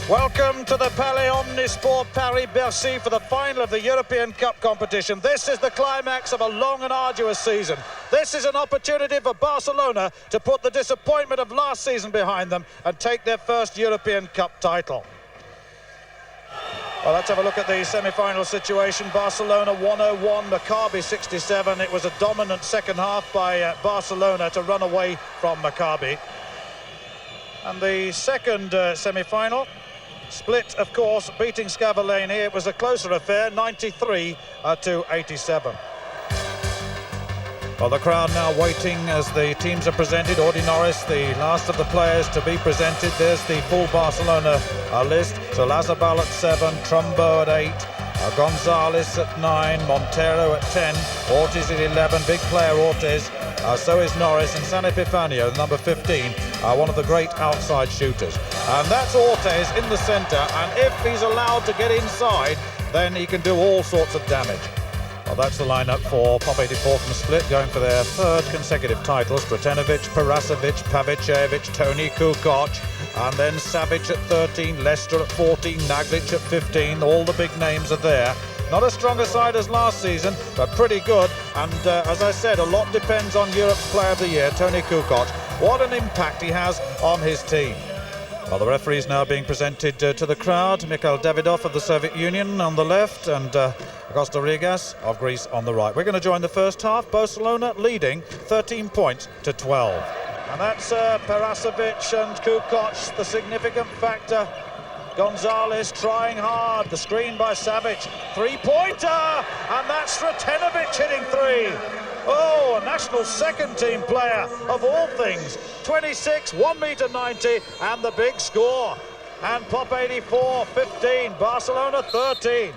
Welcome to the Palais Omnisport Paris-Bercy for the final of the European Cup competition. This is the climax of a long and arduous season. This is an opportunity for Barcelona to put the disappointment of last season behind them and take their first European Cup title. Well, let's have a look at the semi-final situation. Barcelona 101, Maccabi 67. It was a dominant second half by Barcelona to run away from Maccabi. And the second semi-final, Split, of course, beating Scavalene here. It was a closer affair, 93 to 87. Well, the crowd now waiting as the teams are presented. Audi Norris, the last of the players to be presented. There's the full Barcelona list. So Lazabal at 7, Trumbo at 8, Gonzalez at 9, Montero at 10, Ortiz at 11, big player Ortiz. So is Norris, and San Epifanio, number 15, one of the great outside shooters. And that's Ortiz in the centre, and if he's allowed to get inside, then he can do all sorts of damage. Well, that's the lineup for POP84 from Split, going for their third consecutive title. Stratenovic, Parasovic, Pavicevic, Toni Kukoc, and then Savic at 13, Leicester at 14, Naglic at 15. All the big names are there. Not as strong a side as last season, but pretty good. And as I said, a lot depends on Europe's Player of the Year, Toni Kukoc. What an impact he has on his team. Well, the referee is now being presented to the crowd. Mikhail Davidov of the Soviet Union on the left, and Costa Rigas of Greece on the right. We're going to join the first half. Barcelona leading 13 points to 12. And that's Parasovic and Kukoc, the significant factor. Gonzalez trying hard, the screen by Savic, three-pointer, and that's Stratenovic hitting three. Oh, a national second team player of all things. 26, 1m90, and the big score. And POP84, 15, Barcelona 13.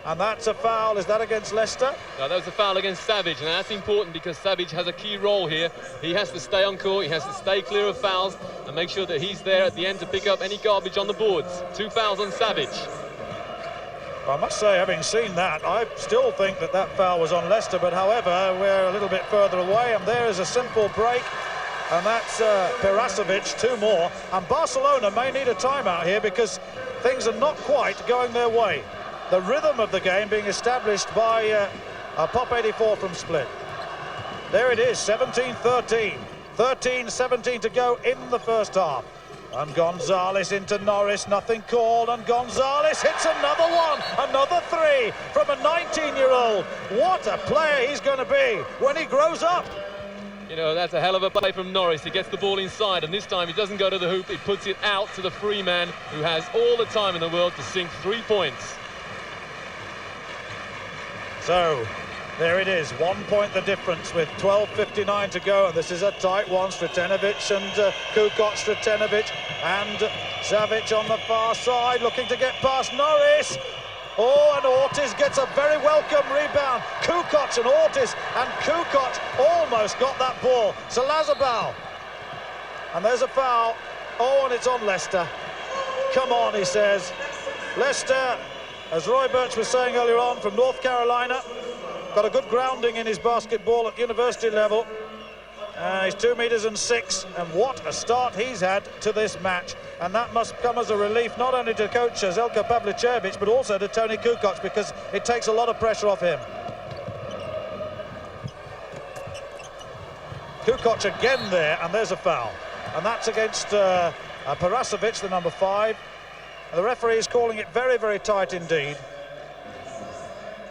And that's a foul. Is that against Leicester? No, that was a foul against Savic, and that's important because Savic has a key role here. He has to stay on court, he has to stay clear of fouls and make sure that he's there at the end to pick up any garbage on the boards. 2 fouls on Savic. I must say, having seen that, I still think that that foul was on Leicester, but however, we're a little bit further away, and there is a simple break, and that's Parasovic, 2 more, and Barcelona may need a timeout here because things are not quite going their way. The rhythm of the game being established by POP84 from Split. There it is, 17-13. 13-17 to go in the first half. And Gonzalez into Norris, nothing called, and Gonzalez hits another one, another 3 from a 19-year-old. What a player he's going to be when he grows up. You know, that's a hell of a play from Norris. He gets the ball inside, and this time he doesn't go to the hoop, he puts it out to the free man who has all the time in the world to sink 3 points. So, there it is, 1 point the difference with 12:59 to go, and this is a tight one. Stratenovic and Kukoc, Stratenovic and Savic on the far side, looking to get past Norris. Oh, and Ortiz gets a very welcome rebound. Kukoc and Ortiz, and Kukoc almost got that ball. So Lazabal, and there's a foul. Oh, and it's on Leicester. Come on, he says. Leicester, as Roy Birch was saying earlier on, from North Carolina, got a good grounding in his basketball at university level. He's 2 meters and 6, and what a start he's had to this match. And that must come as a relief not only to coach Zeljko Pavlicevic, but also to Toni Kukoc, because it takes a lot of pressure off him. Kukoc again there, and there's a foul. And that's against Parasovic, the number 5. The referee is calling it very, very tight indeed.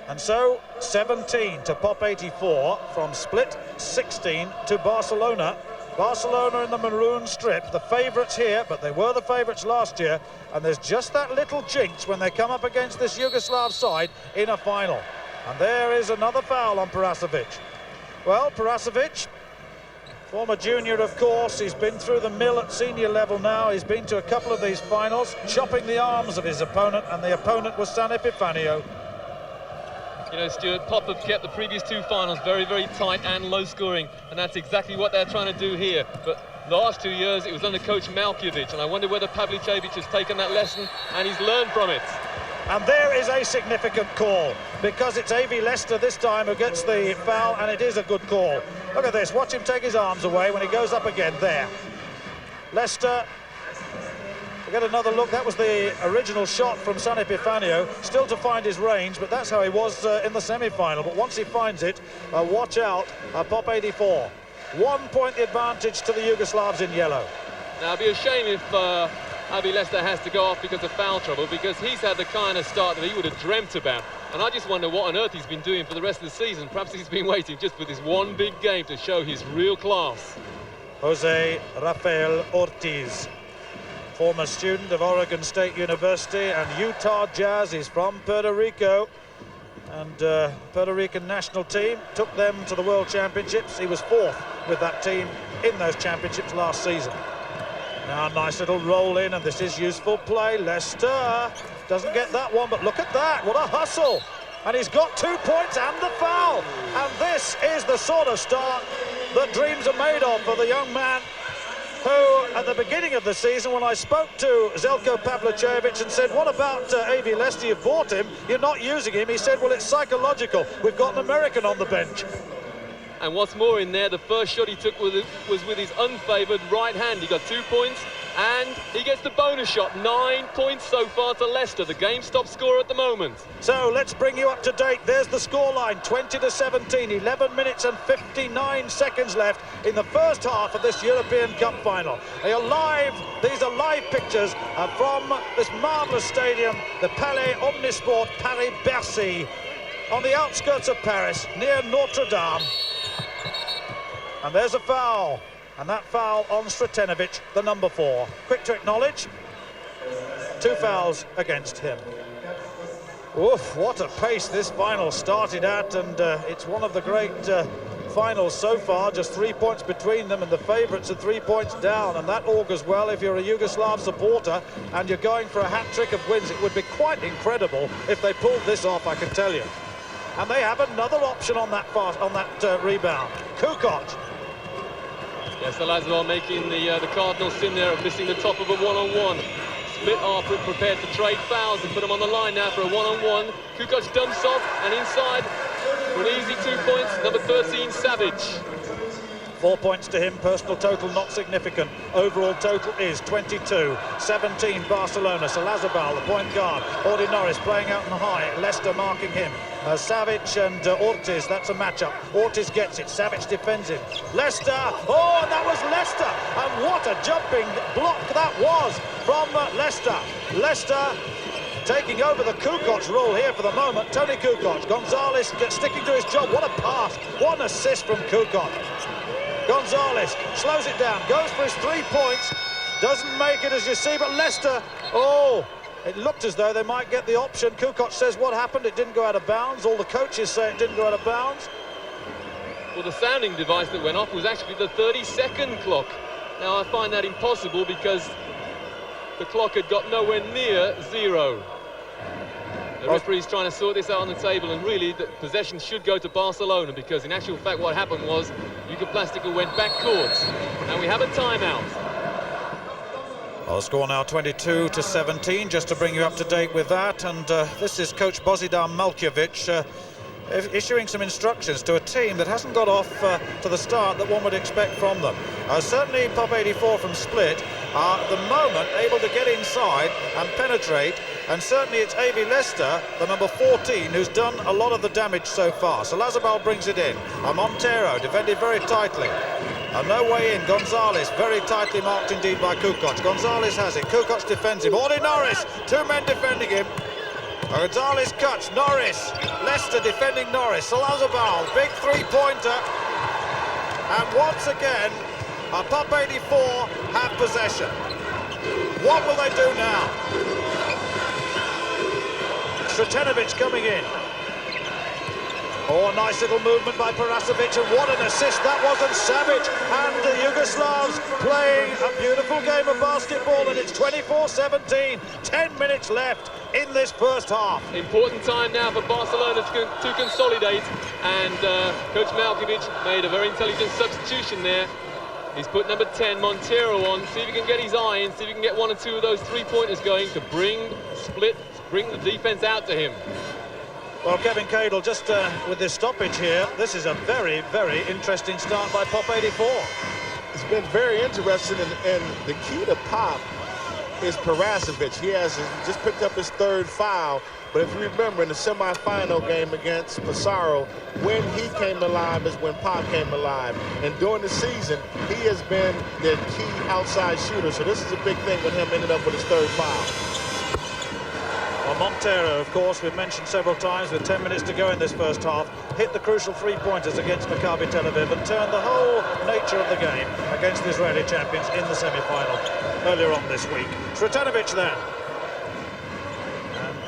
And so, 17 to POP84 from Split, 16 to Barcelona. Barcelona in the maroon strip, the favourites here, but they were the favourites last year. And there's just that little jinx when they come up against this Yugoslav side in a final. And there is another foul on Parasovic. Well, Parasovic, former junior, of course, he's been through the mill at senior level now. He's been to a couple of these finals, chopping the arms of his opponent, and the opponent was San Epifanio. You know, Stuart, Pop have kept the previous 2 finals very, very tight and low scoring, and that's exactly what they're trying to do here. But the last 2 years, it was under coach Malkiewicz, and I wonder whether Pavlicevic has taken that lesson and he's learned from it. And there is a significant call, because it's AV Leicester this time who gets the foul, and it is a good call. Look at this, watch him take his arms away when he goes up again there. Leicester We get another look. That was the original shot from San Epifanio, still to find his range, but that's how he was in the semi-final. But once he finds it, watch out, POP84. 1 point the advantage to the Yugoslavs in yellow. Now, it'd be a shame if Avi Lester has to go off because of foul trouble, because he's had the kind of start that he would have dreamt about. And I just wonder what on earth he's been doing for the rest of the season. Perhaps he's been waiting just for this one big game to show his real class. Jose Rafael Ortiz, former student of Oregon State University and Utah Jazz. He's from Puerto Rico, and Puerto Rican national team took them to the World Championships. He was fourth with that team in those championships last season. Now a nice little roll in, and this is useful play. Lester doesn't get that one, but look at that, what a hustle. And he's got 2 points and the foul. And this is the sort of start that dreams are made of for the young man who, at the beginning of the season, when I spoke to Zeljko Pavlicevic and said, what about Avi Lester, you've bought him, you're not using him, he said, well, it's psychological, we've got an American on the bench. And what's more in there, the first shot he took was with his unfavoured right hand. He got 2 points, and he gets the bonus shot. 9 points so far to Leicester, the game's top scorer at the moment. So let's bring you up to date. There's the scoreline, 20-17, 11 minutes and 59 seconds left in the first half of this European Cup final. These are live pictures from this marvellous stadium, the Palais Omnisport Paris-Bercy, on the outskirts of Paris, near Notre Dame. And there's a foul, and that foul on Sretenovic, the number 4. Quick to acknowledge, 2 fouls against him. Oof, what a pace this final started at, and it's one of the great finals so far, just 3 points between them, and the favourites are 3 points down, and that augurs well if you're a Yugoslav supporter and you're going for a hat-trick of wins. It would be quite incredible if they pulled this off, I can tell you. And they have another option on that rebound, Kukoc. Yes, the Lazaro making the Cardinals sin there of missing the top of a one-on-one. Split are prepared to trade fouls and put them on the line now for a one-on-one. Kukoc dumps off and inside for an easy 2 points, number 13, Savage. 4 points to him, personal total not significant. Overall total is 22-17 Barcelona. Salazabal, the point guard. Ordinoris playing out in the high. Leicester marking him. Savic and Ortiz, that's a matchup. Ortiz gets it, Savic defends him. Leicester, oh, and that was Leicester. And what a jumping block that was from Leicester. Leicester taking over the Kukoc role here for the moment. Tony Kukoc, Gonzalez sticking to his job. What a pass, what an assist from Kukoc. Gonzalez slows it down, goes for his 3 points, doesn't make it as you see, but Leicester, oh, it looked as though they might get the option. Kukoc says what happened, it didn't go out of bounds. All the coaches say it didn't go out of bounds. Well, the sounding device that went off was actually the 30-second clock. Now, I find that impossible because the clock had got nowhere near 0. The referee's trying to sort this out on the table, and really the possession should go to Barcelona, because in actual fact what happened was Yugoplastico went back court, and we have a timeout. Well, the score now 22-17, just to bring you up to date with that, and this is coach Božidar Maljković issuing some instructions to a team that hasn't got off to the start that one would expect from them. Certainly POP84 from Split are at the moment able to get inside and penetrate, and certainly it's Avi Lester, the number 14, who's done a lot of the damage so far. So Lazabal brings it in. Montero defended very tightly. No way in. Gonzalez very tightly marked indeed by Kukoc. Gonzalez has it. Kukoc defends him. Ordinoris, 2 men defending him. Gonzalez cuts. Norris, Leicester defending Norris. Salazabal, big 3-pointer. And once again, POP84 have possession. What will they do now? Sretenovic coming in. Oh, nice little movement by Parasovic, and what an assist that was on Savic. And the Yugoslavs playing a beautiful game of basketball, and it's 24-17, 10 minutes left in this first half. Important time now for Barcelona to consolidate, and Coach Maljković made a very intelligent substitution there. He's put number 10, Montero, on, see if he can get his eye in, see if he can get 1 or 2 of those 3-pointers going to bring the defense out to him. Well, Kevin Cadle, just with this stoppage here, this is a very, very interesting start by POP84. It's been very interesting, and the key to Pop is Parasovic. He just picked up his 3rd foul. But if you remember, in the semifinal game against Pissarro, when he came alive is when Pop came alive. And during the season, he has been their key outside shooter. So this is a big thing with him ending up with his 3rd foul. Well, Montero, of course, we've mentioned several times, with 10 minutes to go in this first half, hit the crucial 3-pointers against Maccabi Tel Aviv and turned the whole nature of the game against the Israeli champions in the semi-final earlier on this week. Sretenovic then.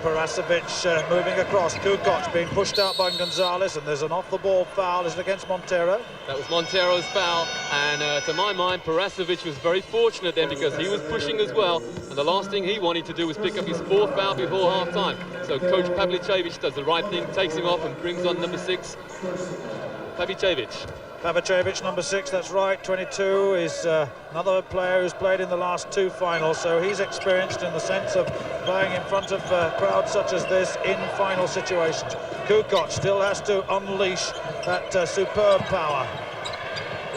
Parasovic moving across. Kukoc being pushed out by Gonzalez, and there's an off-the-ball foul. Is it against Montero? That was Montero's foul, and to my mind, Parasovic was very fortunate then because he was pushing as well, and the last thing he wanted to do was pick up his 4th foul before half-time. So Coach Pavlicevic does the right thing, takes him off and brings on number 6, Pavicevic, number 6, that's right. 22 is another player who's played in the last 2 finals, so he's experienced in the sense of playing in front of crowds such as this in final situations. Kukoc still has to unleash that superb power.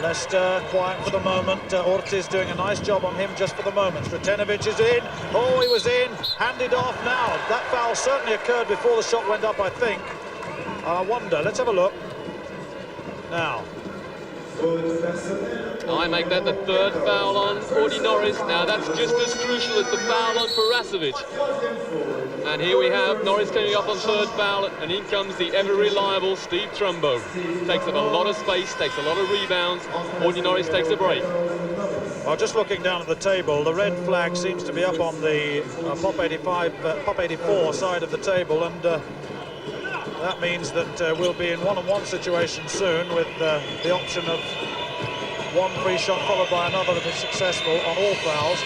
Leicester quiet for the moment. Ortiz doing a nice job on him just for the moment. Sretenovic is in. Oh, he was in. Handed off now. That foul certainly occurred before the shot went up, I think. I wonder. Let's have a look. Now. I make that the 3rd foul on Audi Norris. Now that's just as crucial as the foul on Parasovic. And here we have Norris coming up on 3rd foul, and in comes the ever-reliable Steve Trumbo. Takes up a lot of space, takes a lot of rebounds. Audi Norris takes a break. Well, just looking down at the table, the red flag seems to be up on the POP84 side of the table, and that means that we'll be in one-on-one situation soon, with the option of one free shot followed by another if it's successful on all fouls.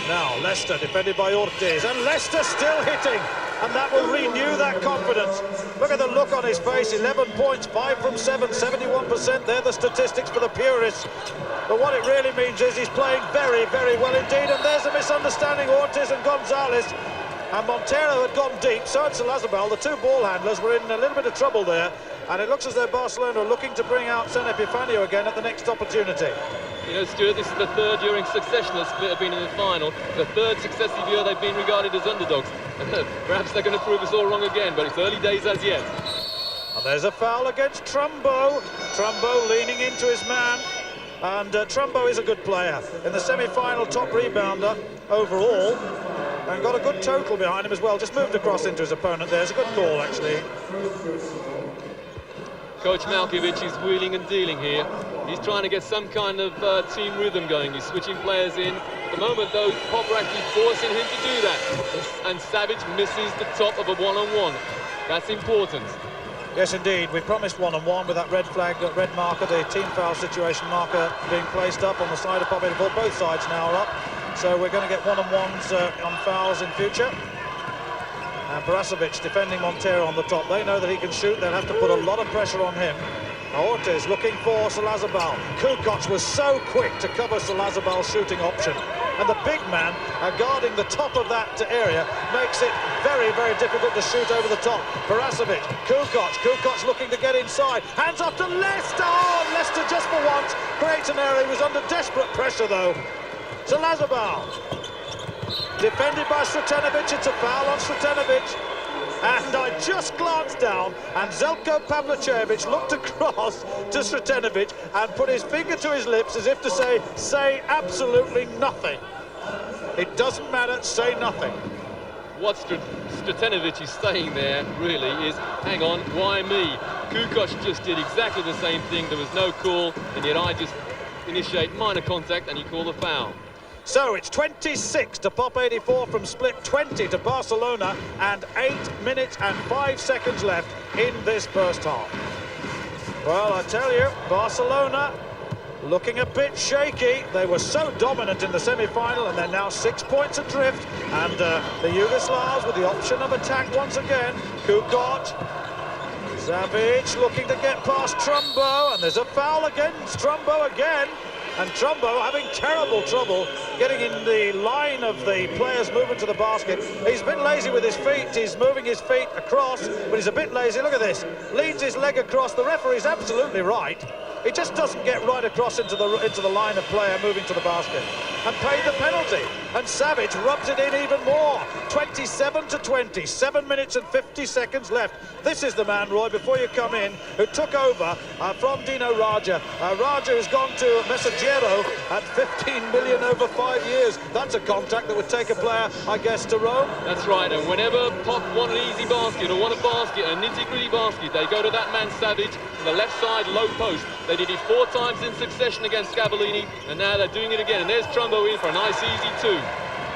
Now Leicester defended by Ortiz, and Leicester still hitting, and that will renew that confidence. Look at the look on his face. 11 points, 5 from 7, 71%. They're the statistics for the purists. But what it really means is he's playing very, very well indeed. And there's a misunderstanding. Ortiz and Gonzalez. And Montero had gone deep, so had Salazabal. The 2 ball handlers were in a little bit of trouble there. And it looks as though Barcelona are looking to bring out Sen Epifanio again at the next opportunity. You know, Stuart, this is the 3rd year in succession that Split have been in the final. The 3rd successive year they've been regarded as underdogs. Perhaps they're going to prove us all wrong again, but it's early days as yet. And there's a foul against Trumbo. Trumbo leaning into his man. And Trumbo is a good player. In the semi-final, top rebounder overall. And got a good total behind him as well. Just moved across into his opponent there. It's a good call, actually. Coach Malkiewicz is wheeling and dealing here. He's trying to get some kind of team rhythm going. He's switching players in. At the moment, though, Pop are actually forcing him to do that. And Savage misses the top of a one-on-one. That's important. Yes, indeed. We promised one-on-one with that red flag, red marker, the team foul situation marker being placed up on the side of Pop84. Both sides now are up. So we're going to get one-on-ones on fouls in future. And Parasovic defending Montero on the top. They know that he can shoot. They'll have to put a lot of pressure on him. Ortiz looking for Salazabal. Kukoc was so quick to cover Salazabal's shooting option. And the big man guarding the top of that area makes it very, very difficult to shoot over the top. Parasovic, Kukoc looking to get inside. Hands off to Leicester. Oh, Leicester just for once creates an area. He was under desperate pressure, though. Salazabal. Defended by Sretenovic. It's a foul on Sretenovic. And I just glanced down, and Zeljko Pavlicevic looked across to Sretenovic and put his finger to his lips as if to say absolutely nothing. It doesn't matter, say nothing. What Sretenovic is saying there, really, is, hang on, why me? Kukoc just did exactly the same thing. There was no call, and yet I just initiate minor contact, and he called a foul. So it's 26 to POP84 from Split, 20 to Barcelona, and 8 minutes and 5 seconds left in this first half. Well, I tell you, Barcelona looking a bit shaky. They were so dominant in the semi-final, and they're now 6 points adrift. And the Yugoslavs with the option of attack once again. Kukoc, Savic looking to get past Trumbo, and there's a foul against Trumbo again. And Trumbo having terrible trouble getting in the line of the players moving to the basket. He's a bit lazy with his feet. He's moving his feet across, but he's a bit lazy. Look at this. Leans his leg across. The referee's absolutely right. He just doesn't get right across into the line of player moving to the basket, and paid the penalty. And Savage rubs it in even more. 27-20, 7 minutes and 50 seconds left. This is the man, Roy, before you come in, who took over from Dino Raja. Raja has gone to Messaggero at 15 million over 5 years. That's a contract that would take a player, I guess, to Rome. That's right, and whenever Pop want an easy basket or want a basket, a nitty-gritty basket, they go to that man Savage on the left side, low post. They did it 4 times in succession against Scavallini, and now they're doing it again. And there's Trumbo in for a nice easy 2.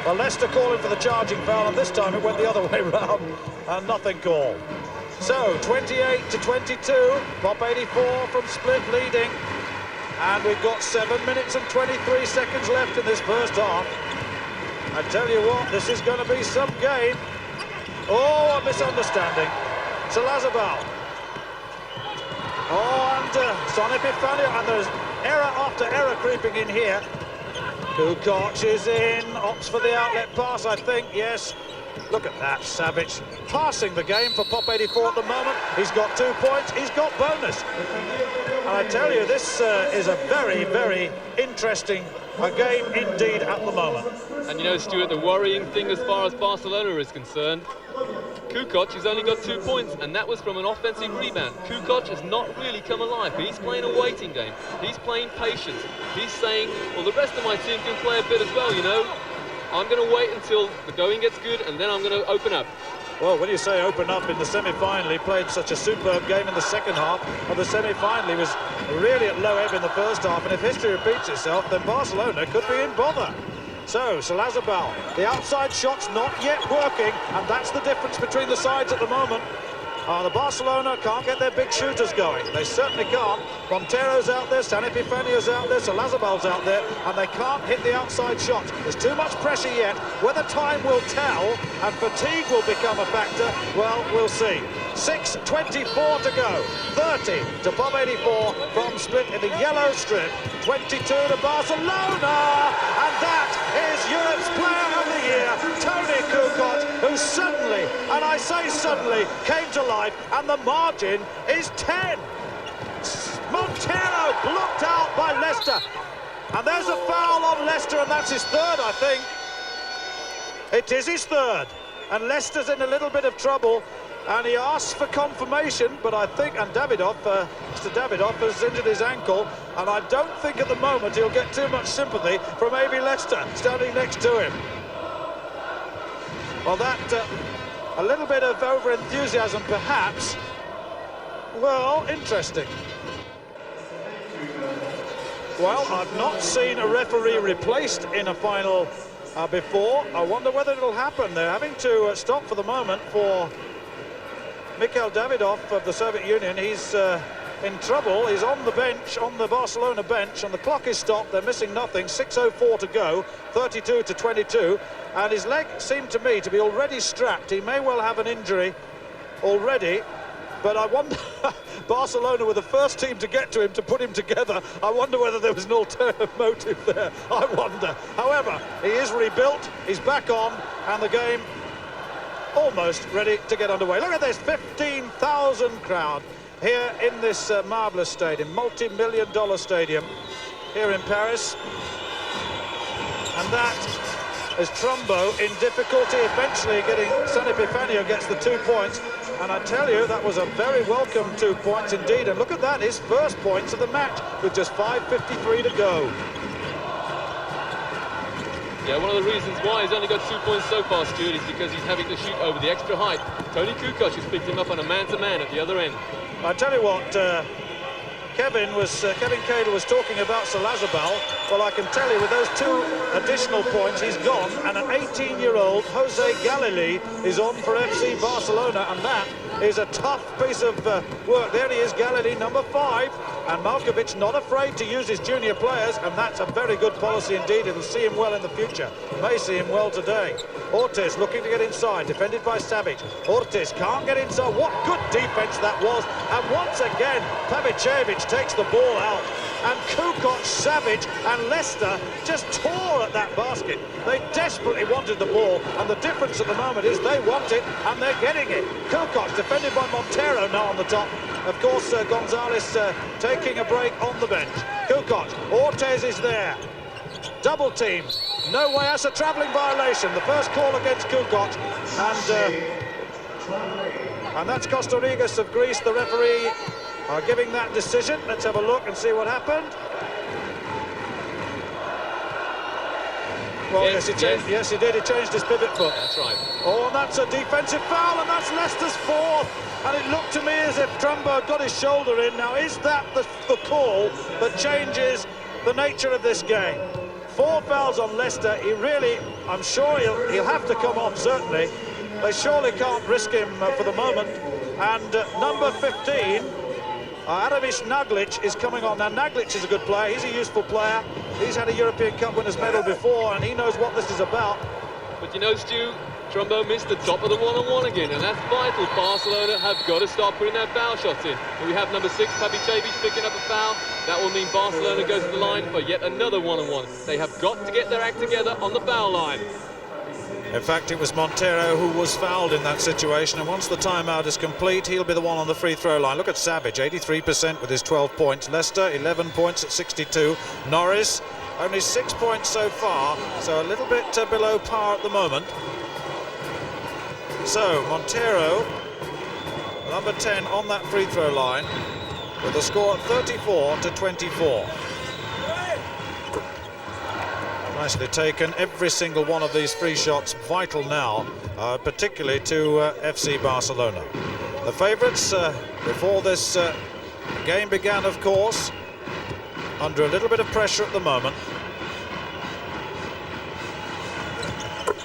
Well, Leicester calling for the charging foul, and this time it went the other way round, and nothing called. So, 28-22, POP84 from Split leading, and we've got 7 minutes and 23 seconds left in this first half. I tell you what, this is going to be some game. Oh, a misunderstanding. Salazabal. Oh, and Son Epifanio, and there's error after error creeping in here. Kukoc is in, opts for the outlet pass, I think, yes. Look at that, Savage passing the game for POP84 at the moment. He's got 2 points, he's got bonus. And I tell you, this is a very, very interesting game indeed at the moment. And you know, Stuart, the worrying thing as far as Barcelona is concerned, Kukoc has only got 2 points, and that was from an offensive rebound. Kukoc has not really come alive. He's playing a waiting game. He's playing patience. He's saying, well, the rest of my team can play a bit as well, you know. I'm going to wait until the going gets good, and then I'm going to open up. Well, when you say open up in the semi-final, he played such a superb game in the second half. Of the semi-final, he was really at low ebb in the first half, and if history repeats itself, then Barcelona could be in bother. So, Salazabal, the outside shot's not yet working, and that's the difference between the sides at the moment. The Barcelona can't get their big shooters going. They certainly can't. Montero's out there, San Epifanio's out there, Salazabal's out there, and they can't hit the outside shots. There's too much pressure yet. Whether time will tell and fatigue will become a factor, well, we'll see. 6:24 to go. 30 to POP84 from Split in the yellow strip. 22 to Barcelona, and that is Europe's Player of the Year, Tony Kukoc, who suddenly, and I say suddenly, came to life, and the margin is 10. Montero blocked out by Leicester, and there's a foul on Leicester, and that's his third, I think. It is his third, and Leicester's in a little bit of trouble. And he asks for confirmation, but I think, and Davidoff, Mr. Davidoff has injured his ankle, and I don't think at the moment he'll get too much sympathy from A.B. Leicester standing next to him. Well, that, a little bit of over-enthusiasm perhaps. Well, interesting. Well, I've not seen a referee replaced in a final before. I wonder whether it'll happen. They're having to stop for the moment for Mikhail Davidoff of the Soviet Union. He's in trouble. He's on the bench, on the Barcelona bench, and the clock is stopped. They're missing nothing. 6:04 to go, 32-22, and his leg seemed to me to be already strapped. He may well have an injury already, but I wonder, Barcelona were the first team to get to him, to put him together. I wonder whether there was an ulterior motive there. I wonder. However, he is rebuilt, he's back on, and the game almost ready to get underway. Look at this, 15,000 crowd here in this marvellous stadium, multi-million-dollar stadium here in Paris. And that is Trumbo in difficulty, eventually getting, San Epifanio gets the 2 points. And I tell you, that was a very welcome 2 points indeed. And look at that, his first points of the match with just 5:53 to go. Yeah, one of the reasons why he's only got 2 points so far, Stuart, is because he's having to shoot over the extra height. Tony Kukoc has picked him up on a man-to-man at the other end. I tell you what, Kevin Cadle was talking about Salazabal. Well, I can tell you with those 2 additional points, he's gone, and an 18-year-old Jose Galilei is on for FC Barcelona, and that is a tough piece of work. There he is, Galilei, number 5, and Malkovich not afraid to use his junior players, and that's a very good policy indeed. It'll see him well in the future. May see him well today. Ortiz looking to get inside, defended by Savic. Ortiz can't get inside. What good defense that was, and once again, Pavicevic takes the ball out. and Kukoc, Savage and Leicester just tore at that basket. They desperately wanted the ball, and the difference at the moment is they want it and they're getting it. Kukoc defended by Montero now on the top. Of course, Gonzalez taking a break on the bench. Kukoc, Ortiz is there. Double team. No way, that's a travelling violation. The first call against Kukoc, and that's Kostarigas of Greece. The referee are giving that decision. Let's have a look and see what happened. Well, yes, he changed. Yes, he did. He changed his pivot foot. That's right. Oh, and that's a defensive foul, and that's Leicester's fourth. And it looked to me as if Trumbo had got his shoulder in. Now, is that the call that changes the nature of this game? 4 fouls on Leicester. He really, I'm sure he'll have to come off, certainly. They surely can't risk him for the moment. And number 15, Aramis Naglic, is coming on. Now, Naglic is a good player. He's a useful player. He's had a European Cup winners' medal before, and he knows what this is about. But you know, Stu, Trumbo missed the top of the one-on-one again, and that's vital. Barcelona have got to start putting their foul shots in. And we have number 6, Pavicevic, picking up a foul. That will mean Barcelona goes to the line for yet another one-on-one. They have got to get their act together on the foul line. In fact, it was Montero who was fouled in that situation, and once the timeout is complete, he'll be the one on the free throw line. Look at Savage, 83% with his 12 points. Leicester, 11 points at 62. Norris, only 6 points so far, so a little bit below par at the moment. So, Montero, number 10 on that free throw line, with the score at 34-24. Nicely taken. Every single one of these free shots vital now, particularly to FC Barcelona. The favourites before this game began, of course, under a little bit of pressure at the moment.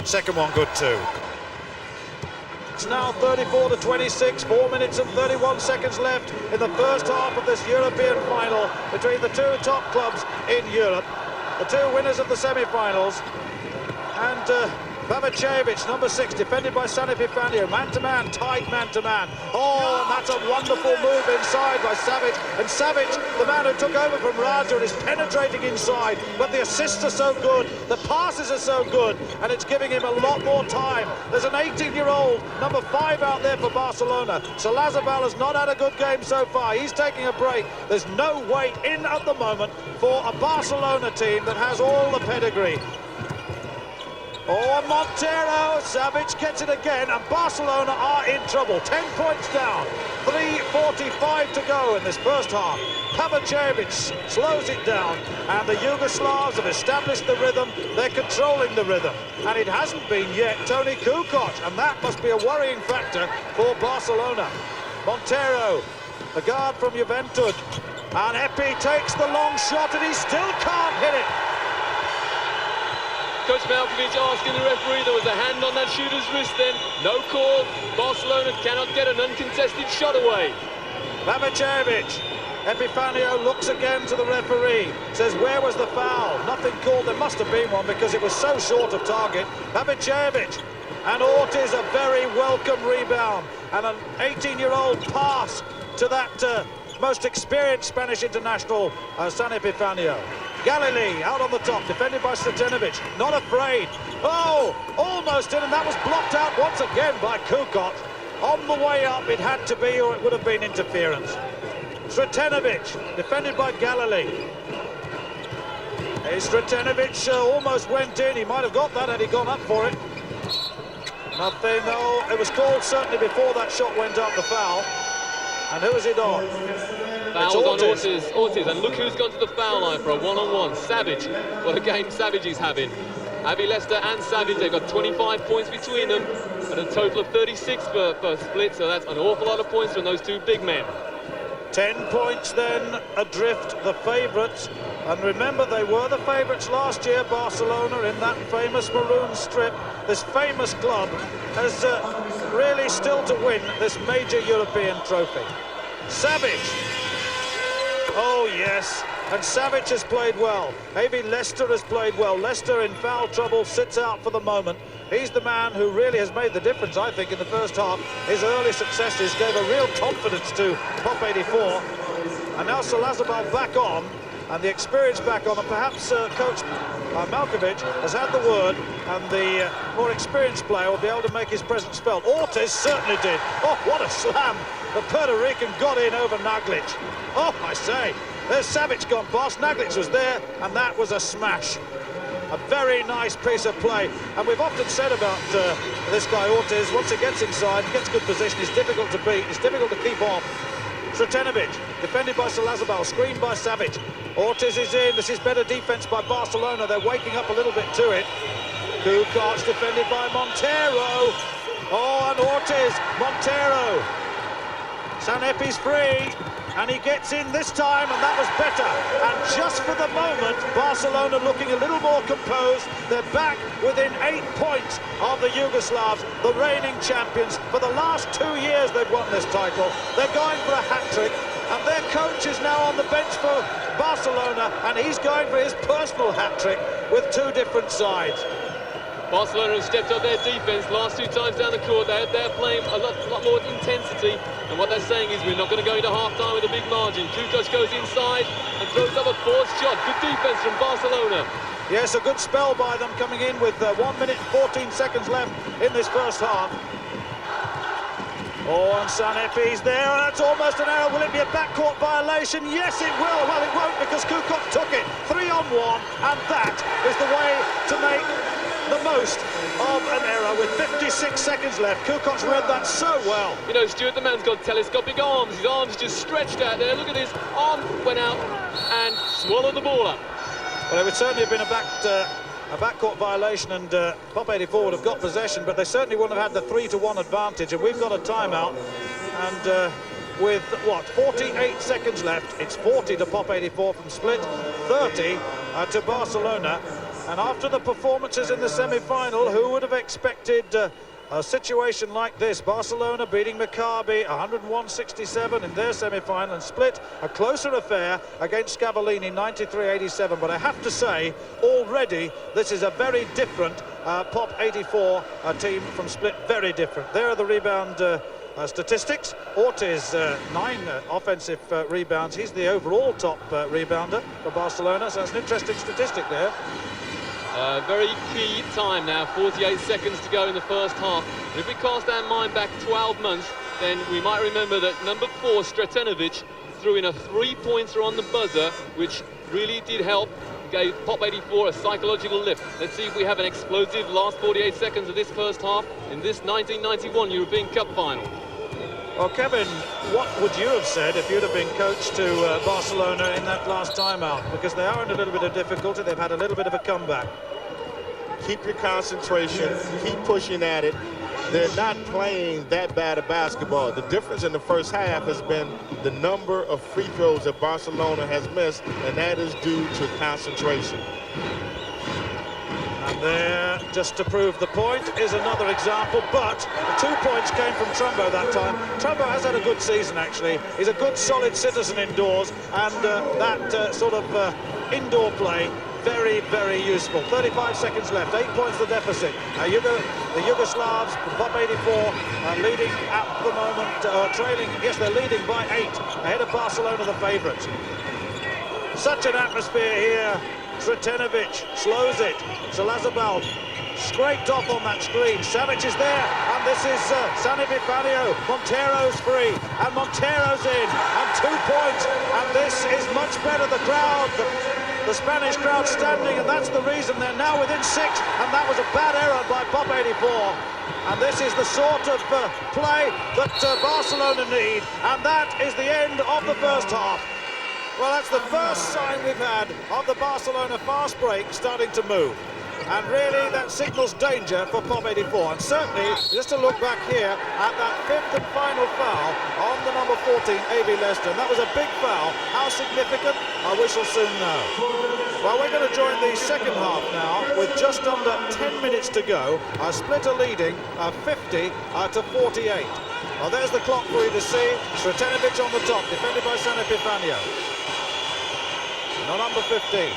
Second one good too. It's now 34-26, 4 minutes and 31 seconds left in the first half of this European final between the two top clubs in Europe. The two winners of the semi-finals, and Pavicevic, number 6, defended by San Epifanio, man-to-man, tight man-to-man. Oh, and that's a wonderful move inside by Savage, and Savage, the man who took over from Raja, is penetrating inside, but the assists are so good, the passes are so good, and it's giving him a lot more time. There's an 18-year-old, number 5 out there for Barcelona. Salazabal has not had a good game so far. He's taking a break. There's no way in at the moment for a Barcelona team that has all the pedigree. Oh, Montero, Savage gets it again, and Barcelona are in trouble. 10 points down, 3:45 to go in this first half. Pavicevic slows it down, and the Yugoslavs have established the rhythm. They're controlling the rhythm, and it hasn't been yet Toni Kukoc, and that must be a worrying factor for Barcelona. Montero, the guard from Juventud, and Epi takes the long shot, and he still can't hit it. Coach Malkovich asking the referee, there was a hand on that shooter's wrist then. No call. Barcelona cannot get an uncontested shot away. Pavicevic. Epifanio looks again to the referee. Says, where was the foul? Nothing called. There must have been one because it was so short of target. Pavicevic. And Ortiz, a very welcome rebound. And an 18-year-old pass to that most experienced Spanish international, San Epifanio. Galilei out on the top, defended by Sretenovic, not afraid. Oh, almost in, and that was blocked out once again by Kukoc. On the way up, it had to be, or it would have been interference. Sretenovic, defended by Galilei. Sretenovic almost went in. He might have got that had he gone up for it. Nothing, though. It was called certainly before that shot went up, the foul. And who is it on? Foul's on Ortiz, and look who's gone to the foul line for a one-on-one. Savage. What a game Savage is having. Avi Leicester and Savage, they've got 25 points between them, and a total of 36 per split, so that's an awful lot of points from those two big men. 10 points then adrift, the favourites. And remember, they were the favourites last year, Barcelona, in that famous maroon strip. This famous club has really still to win this major European trophy. Savage. Oh, yes. And Savage has played well. Maybe Leicester has played well. Leicester in foul trouble, sits out for the moment. He's the man who really has made the difference, I think, in the first half. His early successes gave a real confidence to POP84. And now Salazabal back on. and the experience back on, and perhaps Coach Malkovich has had the word, and the more experienced player will be able to make his presence felt. Ortiz certainly did. Oh, what a slam! The Puerto Rican got in over Naglic. Oh, I say, there's Savic gone past, Naglic was there, and that was a smash. A very nice piece of play, and we've often said about this guy Ortiz, once he gets inside, gets good position, he's difficult to beat, it's difficult to keep off. Sretenovic, defended by Solazabal, screened by Savic. Ortiz is in, this is better defense by Barcelona, they're waking up a little bit to it. Kukoc defended by Montero. Oh, and Ortiz, Montero. Sanepi's free, and he gets in this time, and that was better. And just for the moment, Barcelona looking a little more composed. They're back within 8 points of the Yugoslavs, the reigning champions. For the last 2 years they've won this title. They're going for a hat-trick, and their coach is now on the bench for Barcelona, and he's going for his personal hat-trick with 2 different sides. Barcelona have stepped up their defense last 2 times down the court. They're playing a lot more intensity, and what they're saying is we're not going to go into half-time with a big margin. Kukoc goes inside and throws up a forced shot. Good defense from Barcelona. Yes, a good spell by them coming in with 1 minute and 14 seconds left in this first half. Oh, and Sanepi's there, and that's almost an error. Will it be a backcourt violation? Yes, it will. Well, it won't, because Kukoc took it 3-on-1, and that is the way to make the most of an error with 56 seconds left. Kukoc read that so well. You know, Stuart, the man's got telescopic arms. His arms just stretched out there. Look at this. Arm went out and swallowed the ball up. Well, it would certainly have been a backcourt violation, and POP84 would have got possession, but they certainly wouldn't have had the 3-1 advantage, and we've got a timeout, and with, what, 48 seconds left, it's 40 to POP84 from Split, 30 to Barcelona. And after the performances in the semi-final, who would have expected a situation like this? Barcelona beating Maccabi 101-67 in their semi-final, and Split a closer affair against Scavallini 93-87. But I have to say, already this is a very different POP84 team from Split, very different. There are the rebound statistics. Ortiz 9 offensive rebounds. He's the overall top rebounder for Barcelona, so that's an interesting statistic there. Very key time now, 48 seconds to go in the first half. And if we cast our mind back 12 months, then we might remember that number 4, Sretenovic, threw in a 3-pointer on the buzzer, which really did help, gave POP84 a psychological lift. Let's see if we have an explosive last 48 seconds of this first half in this 1991 European Cup final. Well, Kevin, what would you have said if you'd have been coach to Barcelona in that last timeout? Because they are in a little bit of difficulty. They've had a little bit of a comeback. Keep your concentration. Keep pushing at it. They're not playing that bad of basketball. The difference in the first half has been the number of free throws that Barcelona has missed, and that is due to concentration. And there, just to prove the point, is another example, but the 2 points came from Trumbo that time. Trumbo has had a good season, actually. He's a good, solid citizen indoors, and that sort of indoor play, very, very useful. 35 seconds left, 8 points the deficit. The Yugoslavs from POP84 leading at the moment, trailing, yes, they're leading by 8, ahead of Barcelona, the favourites. Such an atmosphere here. Sretenovic slows it. Solazabal scraped off on that screen. Savic is there, and this is San Epifanio. Montero's free, and Montero's in, and 2 points, and this is much better. The crowd, the Spanish crowd standing, and that's the reason they're now within 6, and that was a bad error by POP84. And this is the sort of play that Barcelona need, and that is the end of the first half. Well, that's the first sign we've had of the Barcelona fast break starting to move. And really, that signals danger for POP84. And certainly, just to look back here at that 5th and final foul on the number 14, A.B. Leston. That was a big foul. How significant? We shall soon know. Well, we're going to join the second half now with just under 10 minutes to go. Split are leading 50 to 48. Well, there's the clock for you to see. Sretenovic on the top, defended by San Epifanio. Number 15.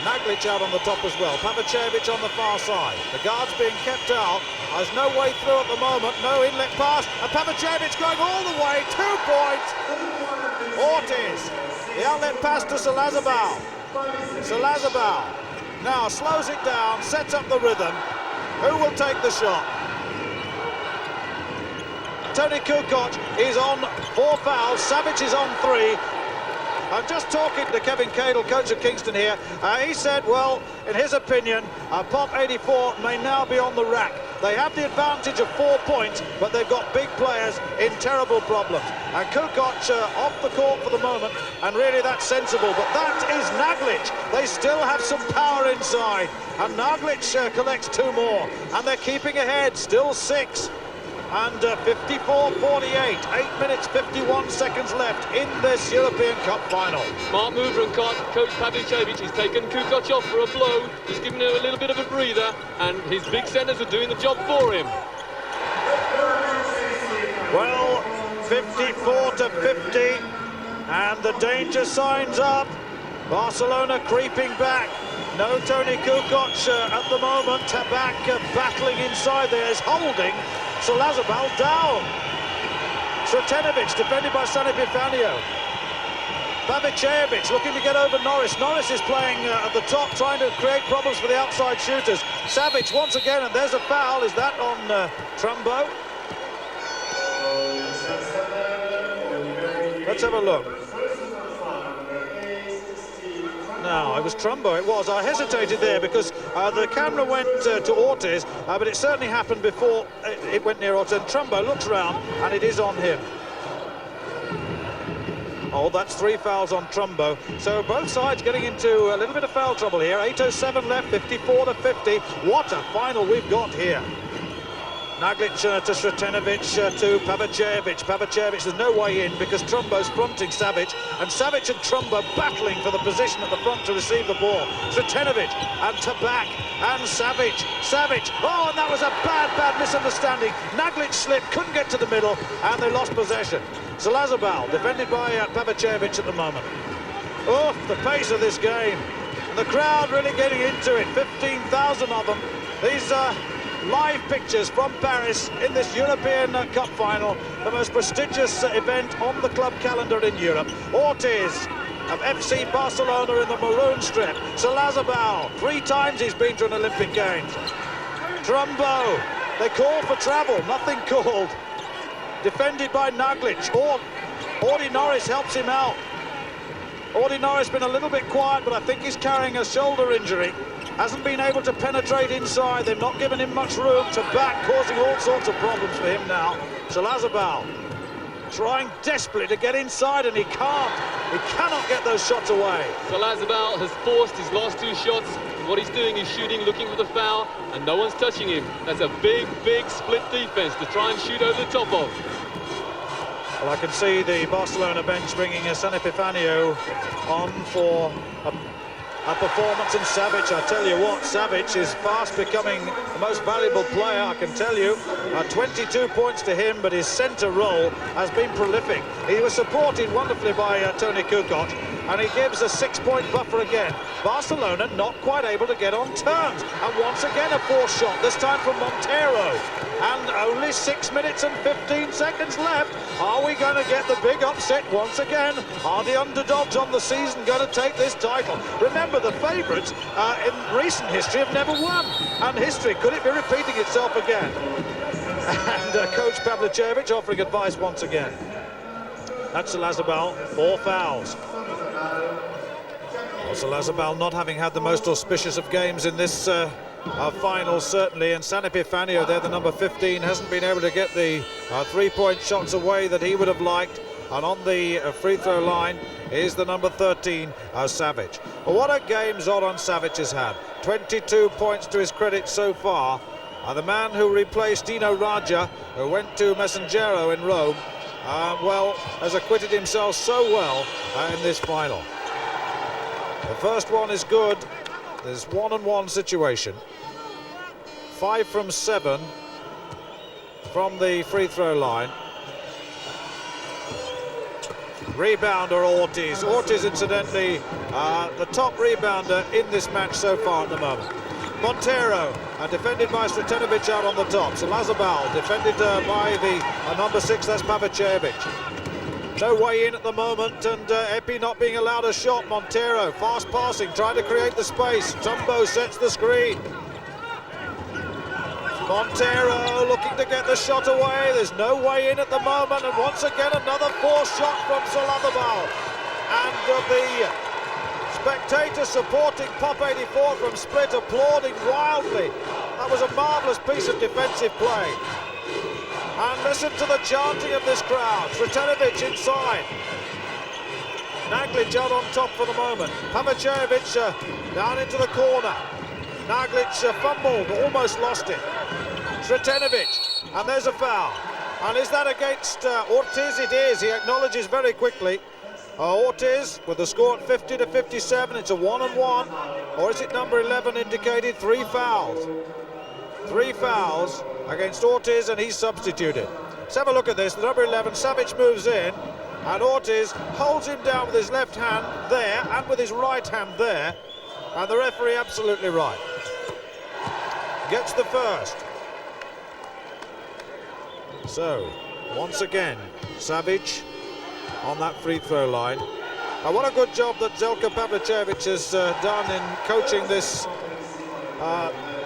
Naglic out on the top as well. Pavicevic on the far side. The guard's being kept out. There's no way through at the moment. No inlet pass. And Pavicevic going all the way. 2 points. Ortiz The outlet pass to Salazabal. Salazabal now slows it down, sets up the rhythm. Who will take the shot? Tony Kukoc is on 4 fouls, Savic is on 3. I'm just talking to Kevin Cadle, coach of Kingston here. He said, well, in his opinion, POP84 may now be on the rack. They have the advantage of 4 points, but they've got big players in terrible problems. And Kukoc off the court for the moment, and really that's sensible. But that is Naglic. They still have some power inside. And Naglic collects 2 more. And they're keeping ahead, still 6. And 54-48, 8 minutes 51 seconds left in this European Cup final. Smart move from coach Pavlicevic. He's taken Kukoc off for a blow, just giving him a little bit of a breather, and his big centres are doing the job for him. Well, 54-50, and the danger signs up. Barcelona creeping back. No Tony Kukoc at the moment. Back battling inside there is holding Salazabal down. Sretenovic defended by San Epifanio. Pavicevic looking to get over Norris. Norris is playing at the top, trying to create problems for the outside shooters. Savic once again, and there's a foul. Is that on Trumbo? Let's have a look. No, it was Trumbo, it was. I hesitated there because the camera went to Ortiz, but it certainly happened before it went near Ortiz. And Trumbo looks round, and it is on him. Oh, that's 3 fouls on Trumbo. So both sides getting into a little bit of foul trouble here. 8:07 left, 54-50. What a final we've got here. Naglic to Sretenovic to Pavicevic. Pavicevic, there's no way in because Trumbo's fronting Savic, and Savic and Trumbo battling for the position at the front to receive the ball. Sretenovic and Tabak and Savic. Savic, oh, and that was a bad misunderstanding. Naglic slipped, couldn't get to the middle, and they lost possession. Salazabal, defended by Pavicevic at the moment. Oh, the pace of this game. And the crowd really getting into it. 15,000 of them. These live pictures from Paris in this European Cup final, the most prestigious event on the club calendar in Europe. Ortiz of FC Barcelona in the maroon strip. Salazabal, 3 times he's been to an Olympic Games. Trumbo, they call for travel, nothing called. Defended by Naglic. Audie Norris helps him out. Audie Norris been a little bit quiet, but I think he's carrying a shoulder injury. Hasn't been able to penetrate inside. They've not given him much room to back, causing all sorts of problems for him now. Salazabal trying desperately to get inside, and he can't. He cannot get those shots away. Salazabal has forced his last 2 shots. And what he's doing is shooting, looking for the foul, and no one's touching him. That's a big split defense to try and shoot over the top of. Well, I can see the Barcelona bench bringing San Epifanio on for a performance in Savic. I tell you what, Savic is fast becoming the most valuable player, I can tell you. 22 points to him, but his centre role has been prolific. He was supported wonderfully by Tony Kukoc, and he gives a 6-point buffer again. Barcelona not quite able to get on terms, and once again a forced shot, this time from Montero. And only 6 minutes and 15 seconds left. Are we going to get the big upset once again? Are the underdogs on the season going to take this title? Remember, the favourites in recent history have never won. And history, could it be repeating itself again? And Coach Pavlicevic offering advice once again. That's Salazabal, 4 fouls. Well, Salazabal not having had the most auspicious of games in this final, certainly, and San Epifanio, they're the number 15, hasn't been able to get the 3-point shots away that he would have liked, and on the free throw line is the number 13, Savic. Well, what a game Zoran Savic has had. 22 points to his credit so far. The man who replaced Dino Raja, who went to Messengero in Rome, well, has acquitted himself so well in this final. The first one is good. There's 1-on-1 situation. 5 from 7 from the free throw line. Rebounder Ortiz. Ortiz, incidentally, the top rebounder in this match so far at the moment. Montero, defended by Sretenovic out on the top. Salazabal, defended by the number 6, that's Pavicevic. No way in at the moment, and Epi not being allowed a shot. Montero, fast passing, trying to create the space. Trumbo sets the screen. Montero looking to get the shot away. There's no way in at the moment, and once again another forced shot from Salazar. And the spectators supporting POP84 from Split applauding wildly. That was a marvellous piece of defensive play. And listen to the chanting of this crowd. Sretenovic inside. Naglic out on top for the moment. Pavicevic down into the corner. Naglic fumbled, almost lost it. Sretenovic, and there's a foul. And is that against Ortiz? It is. He acknowledges very quickly. Ortiz with the score at 50-57. It's a 1-on-1. Or is it number 11 indicated? 3 fouls. 3 fouls against Ortiz, and he's substituted. Let's have a look at this. The number 11, Savic moves in, and Ortiz holds him down with his left hand there and with his right hand there, and the referee absolutely right. Gets the first. So, once again, Savic on that free throw line. What a good job that Zeljko Pavlicevic has done in coaching this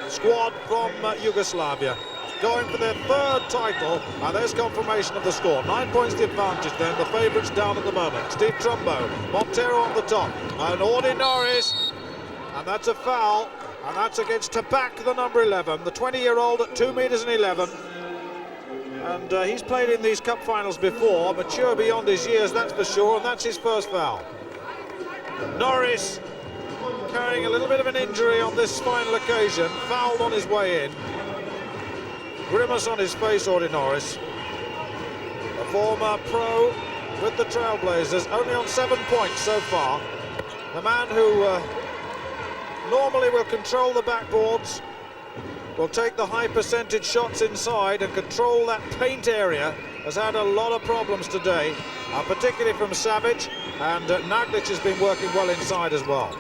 squad from Yugoslavia, going for their 3rd title, and there's confirmation of the score. 9 points the advantage then, the favourites down at the moment. Steve Trumbo, Montero on the top, and Audi Norris, and that's a foul, and that's against Tabak, the number 11, the 20-year-old at 2 meters and 11, and he's played in these cup finals before, mature beyond his years, that's for sure, and that's his first foul. Norris carrying a little bit of an injury on this final occasion, fouled on his way in. Grimace on his face, Audi Norris. A former pro with the Trailblazers, only on 7 points so far. The man who normally will control the backboards, will take the high percentage shots inside and control that paint area, has had a lot of problems today, particularly from Savic, and Naglic has been working well inside as well.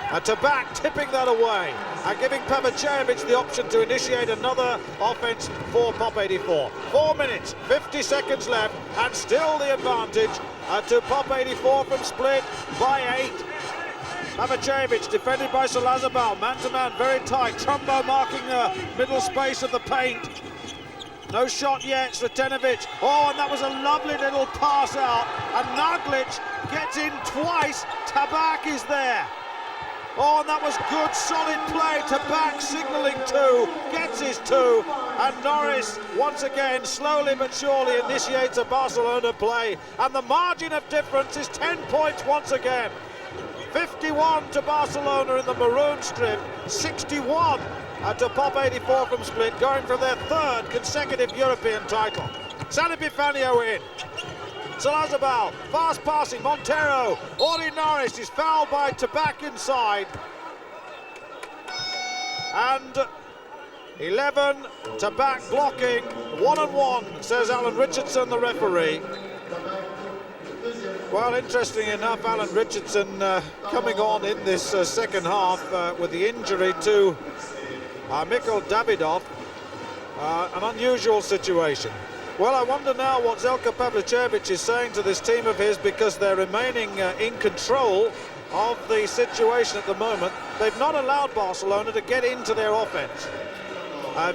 Tabak tipping that away and giving Pavicevic the option to initiate another offense for POP84. 4 minutes, 50 seconds left, and still the advantage to POP84 from Split by 8. Pavicevic defended by Salazar, man-to-man, very tight. Trumbo marking the middle space of the paint. No shot yet, Sretenovic. Oh, and that was a lovely little pass out, and Naglic gets in twice. Tabak is there. Oh, and that was good, solid play. Tabak signalling 2, gets his 2, and Norris, once again, slowly but surely initiates a Barcelona play, and the margin of difference is 10 points once again. 51 to Barcelona in the maroon strip, 61 to POP84 from Split, going for their 3rd consecutive European title. San Epifanio in. Salazar, fast passing, Montero, Audi Norris is fouled by Tabak inside. And 11, Tabak blocking, 1-on-1, says Alan Richardson, the referee. Well, interesting enough, Alan Richardson coming on in this second half with the injury to Mikhail Davidov, an unusual situation. Well, I wonder now what Zeljko Pavlicevic is saying to this team of his, because they're remaining in control of the situation at the moment. They've not allowed Barcelona to get into their offense.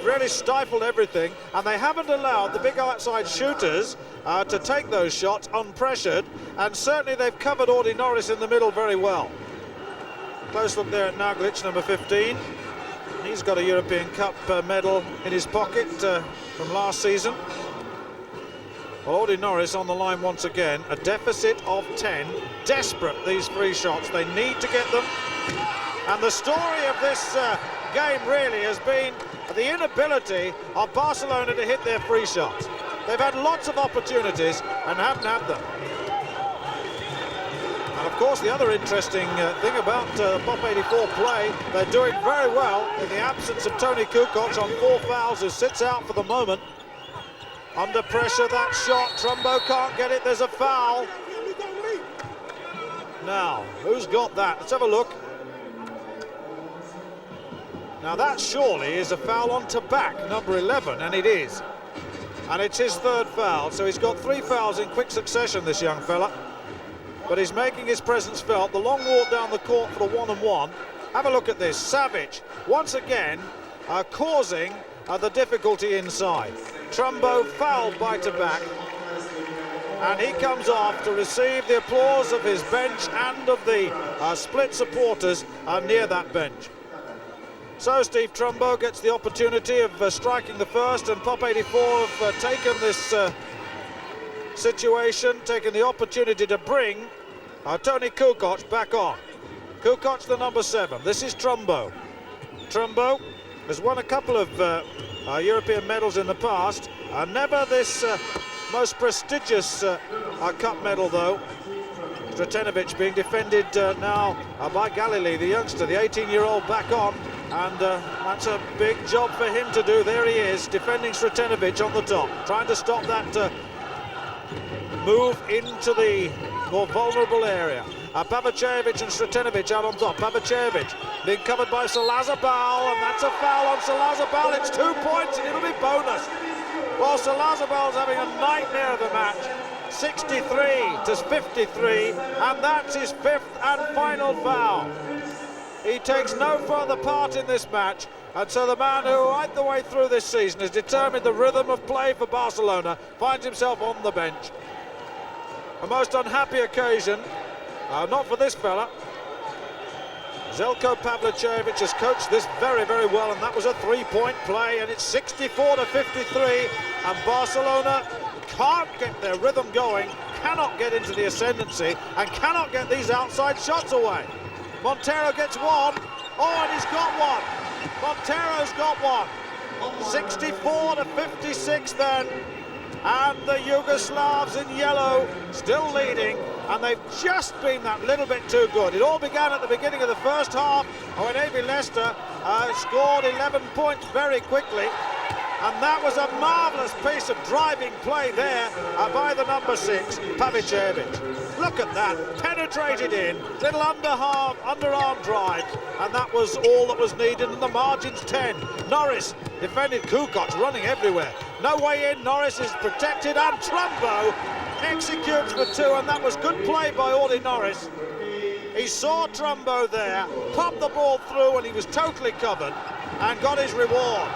Really stifled everything, and they haven't allowed the big outside shooters to take those shots unpressured, and certainly they've covered Audi Norris in the middle very well. Close look there at Naglic, number 15. He's got a European Cup medal in his pocket from last season. Well, Audi Norris on the line once again, a deficit of 10, desperate, these free shots, they need to get them. And the story of this game really has been the inability of Barcelona to hit their free shots. They've had lots of opportunities and haven't had them. And of course, the other interesting thing about POP84 play, they're doing very well in the absence of Tony Kukoc on 4 fouls, who sits out for the moment. Under pressure, that shot, Trumbo can't get it, there's a foul. Now, who's got that? Let's have a look. Now that surely is a foul on Tabak, number 11, and it is. And it's his third foul, so he's got 3 fouls in quick succession, this young fella. But he's making his presence felt. The long walk down the court for the 1-on-1. Have a look at this. Savage, once again, causing the difficulty inside. Trumbo fouled back-to-back. And he comes off to receive the applause of his bench and of the split supporters near that bench. So Steve Trumbo gets the opportunity of striking the first, and POP84 have taken this situation, taken the opportunity to bring Tony Kukoc back on. Kukoc, the number 7. This is Trumbo. Trumbo has won a couple of European medals in the past. Never this most prestigious cup medal, though. Stretenovic being defended now by Galilei, the youngster, the 18-year-old, back on. And that's a big job for him to do. There he is, defending Stretenovic on the top, trying to stop that move into the more vulnerable area. Pavicevic and Stretenovic out on top. Pavicevic being covered by Salazar-Bal, and that's a foul on Salazar-Bal. It's 2 points and it'll be bonus. Well, Salazar-Bal's having a nightmare of the match. 63 to 53, and that's his 5th and final foul. He takes no further part in this match, and so the man who right the way through this season has determined the rhythm of play for Barcelona finds himself on the bench. A most unhappy occasion, not for this fella. Zeljko Pavlicevic has coached this very, very well, and that was a 3-point play, and it's 64 to 53, and Barcelona can't get their rhythm going, cannot get into the ascendancy, and cannot get these outside shots away. Montero gets one. Oh, and he's got one. Montero's got one. 64 to 56 then. And the Yugoslavs in yellow still leading, and they've just been that little bit too good. It all began at the beginning of the first half when Avi Leicester scored 11 points very quickly. And that was a marvellous piece of driving play there by the number 6, Pavicevic. Look at that, penetrated in, little underarm drive, and that was all that was needed, and the margin's 10. Norris defended Kukoc, running everywhere. No way in, Norris is protected, and Trumbo executes for 2, and that was good play by Audie Norris. He saw Trumbo there, popped the ball through, and he was totally covered, and got his reward.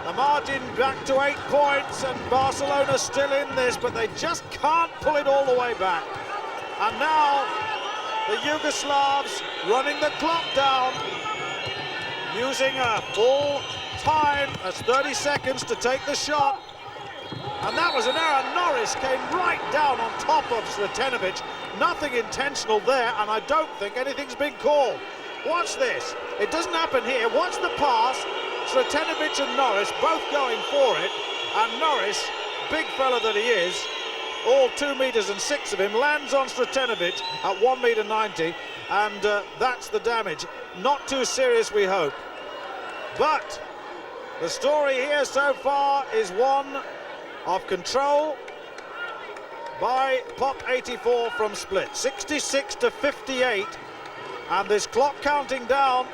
The margin back to 8 points, and Barcelona still in this, but they just can't pull it all the way back. And now the Yugoslavs running the clock down, using a full time as 30 seconds to take the shot. And that was an error. Norris came right down on top of Stretenovic. Nothing intentional there, and I don't think anything's been called. Watch this. It doesn't happen here. Watch the pass. Stretenovic and Norris both going for it, and Norris, big fella that he is, all 2 meters and 6 of him, lands on Stretenovic at 1.90 meters, and that's the damage. Not too serious, we hope. But the story here so far is one of control by POP84 from Split. 66 to 58, and this clock counting down.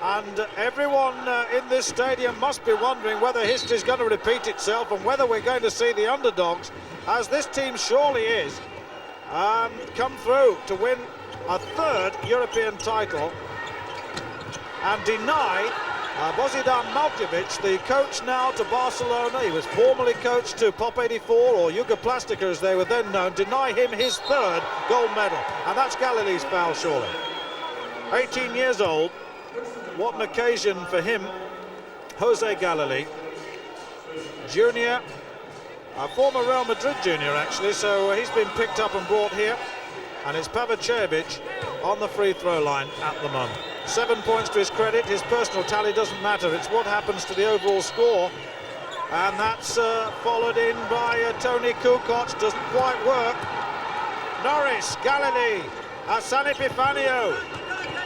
And everyone in this stadium must be wondering whether history is going to repeat itself and whether we're going to see the underdogs, as this team surely is, come through to win a 3rd European title and deny Božidar Maljevich, the coach now to Barcelona. He was formerly coach to POP84, or Jugoplastika as they were then known, deny him his 3rd gold medal. And that's Galilei's foul, surely. 18 years old. What an occasion for him. Jose Galilei, junior, a former Real Madrid junior actually, so he's been picked up and brought here, and it's Pavicevic on the free throw line at the moment. 7 points to his credit. His personal tally doesn't matter, it's what happens to the overall score, and that's followed in by Tony Kukoc. Doesn't quite work. Norris, Galilei, San Epifanio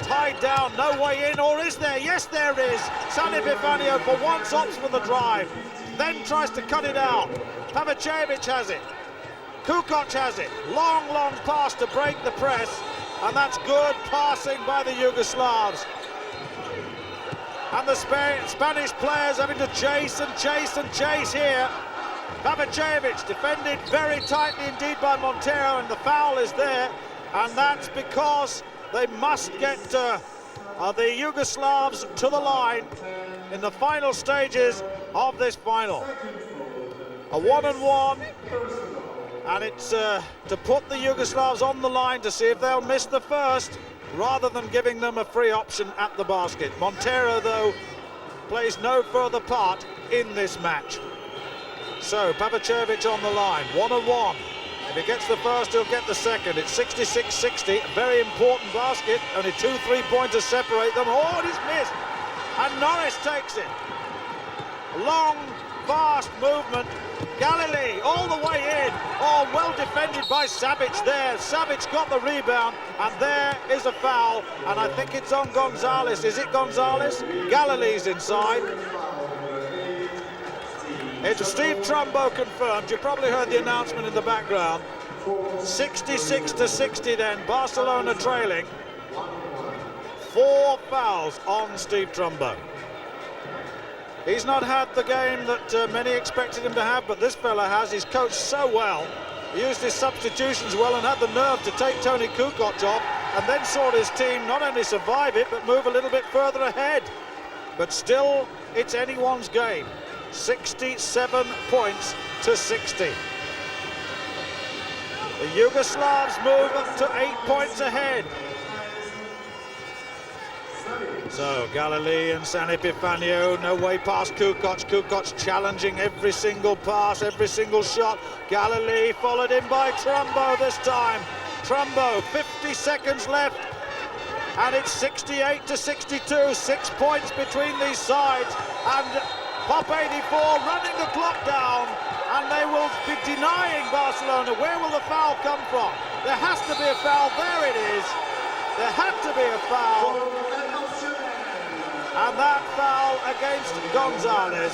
tied down, no way in, or is there? Yes, there is. San Epifanio for once opts for the drive, then tries to cut it out. Pavicevic has it. Kukoc has it. Long pass to break the press, and that's good passing by the Yugoslavs. And the Spanish players having to chase and chase and chase here. Pavicevic defended very tightly indeed by Montero, and the foul is there. And that's because they must get the Yugoslavs to the line in the final stages of this final. A 1-on-1, and it's to put the Yugoslavs on the line to see if they'll miss the first, rather than giving them a free option at the basket. Montero, though, plays no further part in this match. So, Pavicevic on the line, 1-on-1. If he gets the first, he'll get the second. It's 66-60, a very important basket. Only 2 3-pointers separate them. Oh, it is missed. And Norris takes it. Long, fast movement. Galilee all the way in. Oh, well defended by Savic there. Savic got the rebound, and there is a foul. And I think it's on Gonzalez. Is it Gonzalez? Galilee's inside. It's Steve Trumbo confirmed. You probably heard the announcement in the background. 66-60 then, Barcelona trailing. 4 fouls on Steve Trumbo. He's not had the game that many expected him to have, but this fella has. He's coached so well. He used his substitutions well and had the nerve to take Tony Kukoc off, and then saw his team not only survive it, but move a little bit further ahead. But still, it's anyone's game. 67 points to 60. The Yugoslavs move up to 8 points ahead. So Galilee and San Epifanio, no way past Kukoc. Kukoc challenging every single pass, every single shot. Galilee followed in by Trumbo this time. Trumbo, 50 seconds left, and it's 68-62. 6 points between these sides, and POP84 running the clock down, and they will be denying Barcelona. Where will the foul come from? There has to be a foul. There it is. There had to be a foul. And that foul against Gonzalez.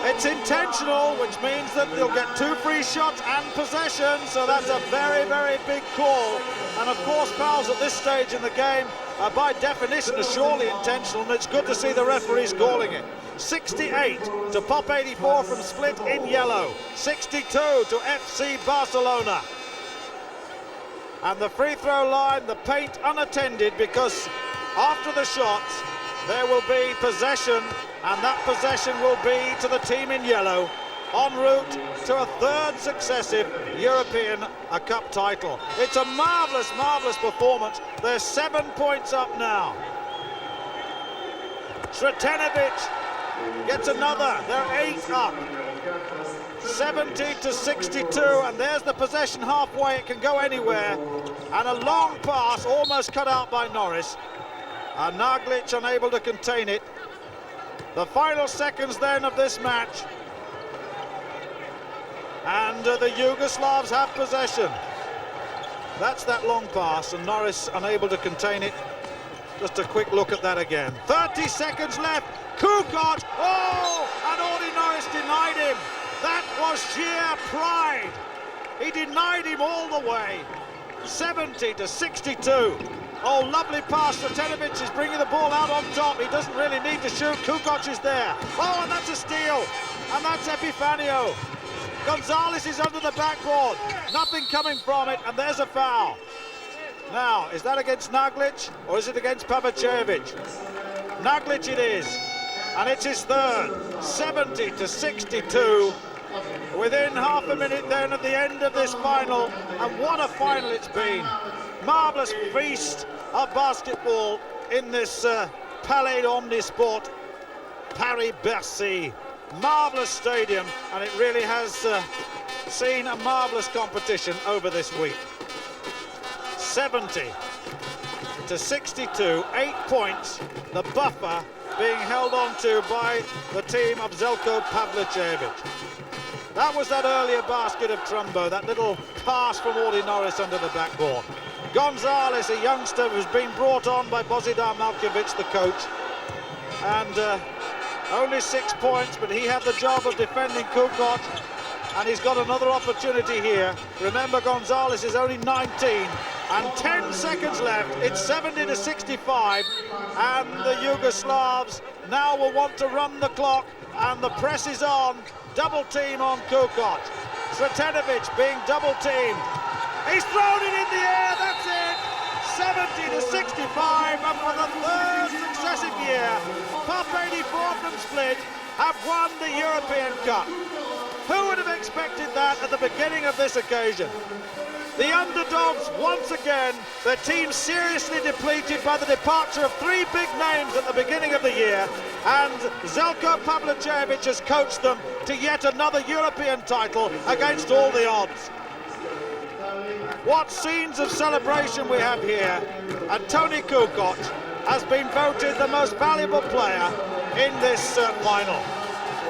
It's intentional, which means that they'll get 2 free shots and possession, so that's a very, very big call. And of course, fouls at this stage in the game are by definition are surely intentional, and it's good to see the referees calling it. 68 to POP84 from Split in yellow. 62 to FC Barcelona. And the free throw line, the paint unattended, because after the shots, there will be possession, and that possession will be to the team in yellow, en route to a 3rd successive European Cup title. It's a marvellous, marvellous performance. They're 7 points up now. Sretenovic gets another. They're 8 up. 70-62, and there's the possession halfway. It can go anywhere. And a long pass, almost cut out by Norris. And Naglic unable to contain it. The final seconds then of this match. And the Yugoslavs have possession. That's that long pass, and Norris unable to contain it. Just a quick look at that again. 30 seconds left. Kukoc, oh! And Audie Norris denied him. That was sheer pride. He denied him all the way. 70-62. Oh, lovely pass. Sretenovic is bringing the ball out on top. He doesn't really need to shoot. Kukoc is there. Oh, and that's a steal. And that's Epifanio. Gonzalez is under the backboard. Nothing coming from it, and there's a foul. Now, is that against Naglic, or is it against Pavicevic? Naglic it is, and it's his 3rd. 70-62. Within half a minute then at the end of this final, and what a final it's been. Marvellous feast of basketball in this Palais d'Omnisport, Paris-Bercy. Marvellous stadium, and it really has seen a marvellous competition over this week. 70-62, 8 points, the buffer being held on to by the team of Zeljko Pavlicevic. That was that earlier basket of Trumbo, that little pass from Audie Norris under the backboard. Gonzalez, a youngster who's been brought on by Bozidar Maljkovic, the coach, and only 6 points, but he had the job of defending Kukoc, and he's got another opportunity here. Remember, Gonzalez is only 19, and 10 seconds left. It's 70-65, and the Yugoslavs now will want to run the clock, and the press is on. Double team on Kukoc. Sretenovic being double teamed. He's thrown it in the air, that's it! 70-65, and for the third successive year, POP84 from Split have won the European Cup. Who would have expected that at the beginning of this occasion? The underdogs, once again, their team seriously depleted by the departure of three big names at the beginning of the year, and Željko Pavlicevic has coached them to yet another European title against all the odds. What scenes of celebration we have here, and Toni Kukoc has been voted the most valuable player in this final.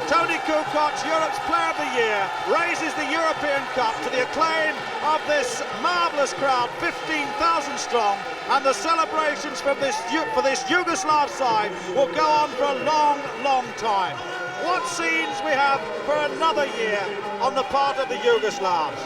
Toni Kukoc, Europe's Player of the Year, raises the European Cup to the acclaim of this marvellous crowd, 15,000 strong, and the celebrations for this Yugoslav side will go on for a long, long time. What scenes we have for another year on the part of the Yugoslavs.